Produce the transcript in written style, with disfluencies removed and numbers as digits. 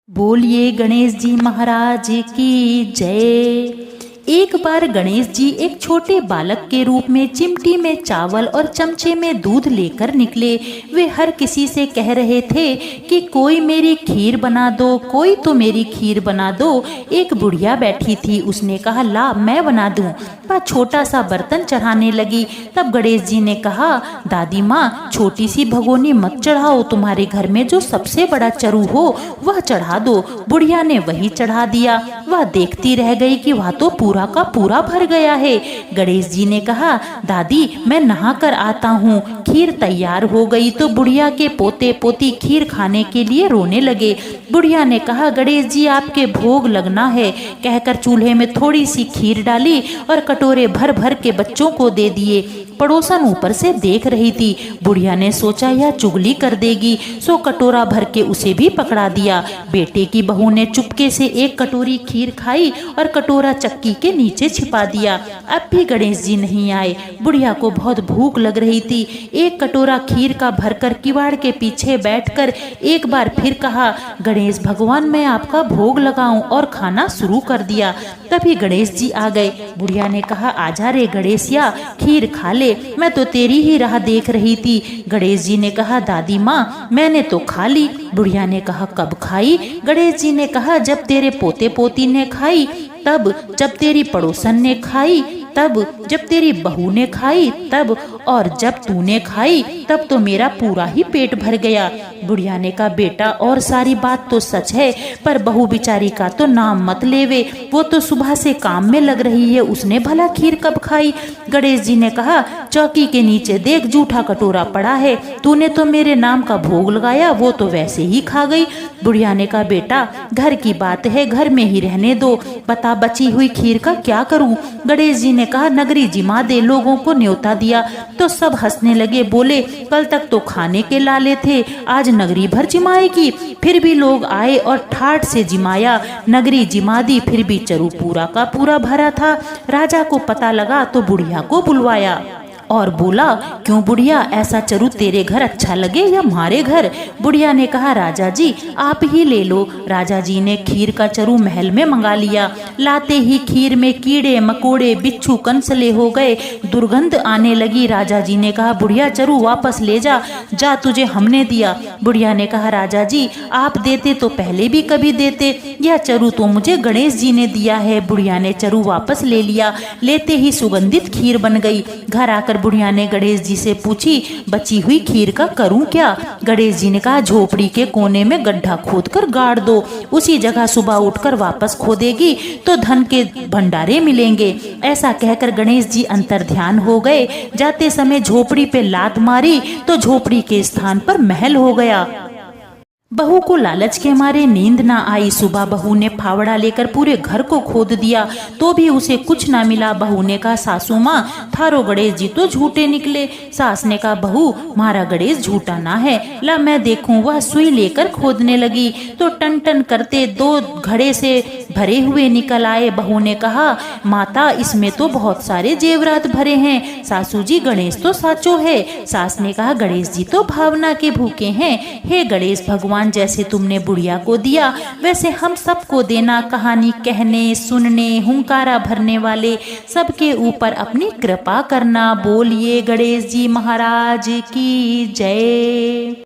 बोलिए गणेश जी महाराज की जय। एक बार गणेश जी एक छोटे बालक के रूप में चिमटी में चावल और चमचे में दूध लेकर निकले। वे हर किसी से कह रहे थे कि कोई मेरी खीर बना दो, कोई तो मेरी खीर बना दो। एक बुढ़िया बैठी थी, उसने कहा ला मैं बना दूं। वह छोटा सा बर्तन चढ़ाने लगी। तब गणेश जी ने कहा दादी माँ छोटी सी भगोनी मत चढ़ाओ, तुम्हारे घर में जो सबसे बड़ा चरु हो वह चढ़ा दो। बुढ़िया ने वही चढ़ा दिया। वह देखती रह गई कि वह तो पूरा का पूरा भर गया है। गणेश जी ने कहा दादी मैं नहा कर आता हूँ। खीर तैयार हो गई तो बुढ़िया के पोते पोती खीर खाने के लिए रोने लगे। बुढ़िया ने कहा गणेश जी आपके भोग लगना है, कहकर चूल्हे में थोड़ी सी खीर डाली और कटोरे भर भर के बच्चों को दे दिए। पड़ोसन ऊपर से देख रही थी। बुढ़िया ने सोचा यह चुगली कर देगी, सो कटोरा भर के उसे भी पकड़ा दिया। बेटे की बहू ने चुपके से एक कटोरी खीर खाई और कटोरा चक्की के नीचे छिपा दिया। अब भी गणेश जी नहीं आए। बुढ़िया को बहुत भूख लग रही थी। एक कटोरा खीर का भरकर किवाड़ के पीछे बैठकर एक बार फिर कहा गणेश भगवान मैं आपका भोग लगाऊं, और खाना शुरू कर दिया। तभी गणेश जी आ गए। बुढ़िया ने कहा आजा रे गणेशिया खीर खा ले, मैं तो तेरी ही राह देख रही थी। गणेश जी ने कहा दादी माँ मैंने तो खा ली। बुढ़िया ने कहा कब खाई? गणेश जी ने कहा जब तेरे पोते पोती ने खाई, तब जब तेरी पड़ोसन ने खाई, तब जब तेरी बहू ने खाई, तब और जब तूने खाई तब तो मेरा पूरा ही पेट भर गया। बुढ़िया ने कहा बेटा और सारी बात तो सच है, पर बहू बिचारी का तो नाम मत लेवे, वो तो सुबह से काम में लग रही है, उसने भला खीर कब खाई? गणेश जी ने कहा चौकी के नीचे देख जूठा कटोरा पड़ा है, तूने तो मेरे नाम का भोग लगाया, वो तो वैसे ही खा गई। बुढ़िया ने कहा बेटा घर की बात है, घर में ही रहने दो, बता बची हुई खीर का क्या करूं? गणेश जी ने कहा नगरी जिमा दे, लोगों को न्योता दिया। तो सब हंसने लगे, बोले कल तक तो खाने के लाले थे, आज नगरी भर जिमाएगी। फिर भी लोग आए और ठाठ से जिमाया, नगरी जिमा दी, फिर भी चरु पूरा का पूरा भरा था। राजा को पता लगा तो बुढ़िया को बुलवाया और बोला क्यों बुढ़िया ऐसा चरु तेरे घर अच्छा लगे या हमारे घर? बुढ़िया ने कहा राजा जी आप ही ले लो। राजा जी ने खीर का चरु महल में मंगा लिया। लाते ही खीर में कीड़े मकोड़े बिच्छू कंसले हो गए, दुर्गंध आने लगी। राजा जी ने कहा बुढ़िया चरु वापस ले जा, जा तुझे हमने दिया। बुढ़िया ने कहा राजा जी आप देते तो पहले भी कभी देते, यह चरु तो मुझे गणेश जी ने दिया है। बुढ़िया ने चरु वापस ले लिया। लेते ही सुगंधित खीर बन गई। घर आकर बुढ़िया ने गणेश जी से पूछी बची हुई खीर का करूं क्या? गणेश जी ने कहा झोपड़ी के कोने में गड्ढा खोदकर गाड़ दो, उसी जगह सुबह उठकर वापस खोदेगी तो धन के भंडारे मिलेंगे। ऐसा कहकर गणेश जी अंतर ध्यान हो गए। जाते समय झोपड़ी पे लात मारी तो झोपड़ी के स्थान पर महल हो गया। बहू को लालच के मारे नींद ना आई। सुबह बहू ने फावड़ा लेकर पूरे घर को खोद दिया तो भी उसे कुछ ना मिला। बहू ने कहा सासू माँ थारो गणेश जी तो झूठे निकले। सास ने कहा बहू मारा गणेश झूठा ना है, ला मैं देखूं। वह सुई लेकर खोदने लगी तो टन टन करते 2 घड़े से भरे हुए निकल आए। बहू ने कहा माता इसमें तो बहुत सारे जेवरात भरे हैं। सासू जी गणेश तो साचो है। सास ने कहा गणेश जी तो भावना के भूखे हैं। हे गणेश भगवान जैसे तुमने बुढ़िया को दिया वैसे हम सबको देना। कहानी कहने सुनने हुंकारा भरने वाले सबके ऊपर अपनी कृपा करना। बोलिए गणेश जी महाराज की जय।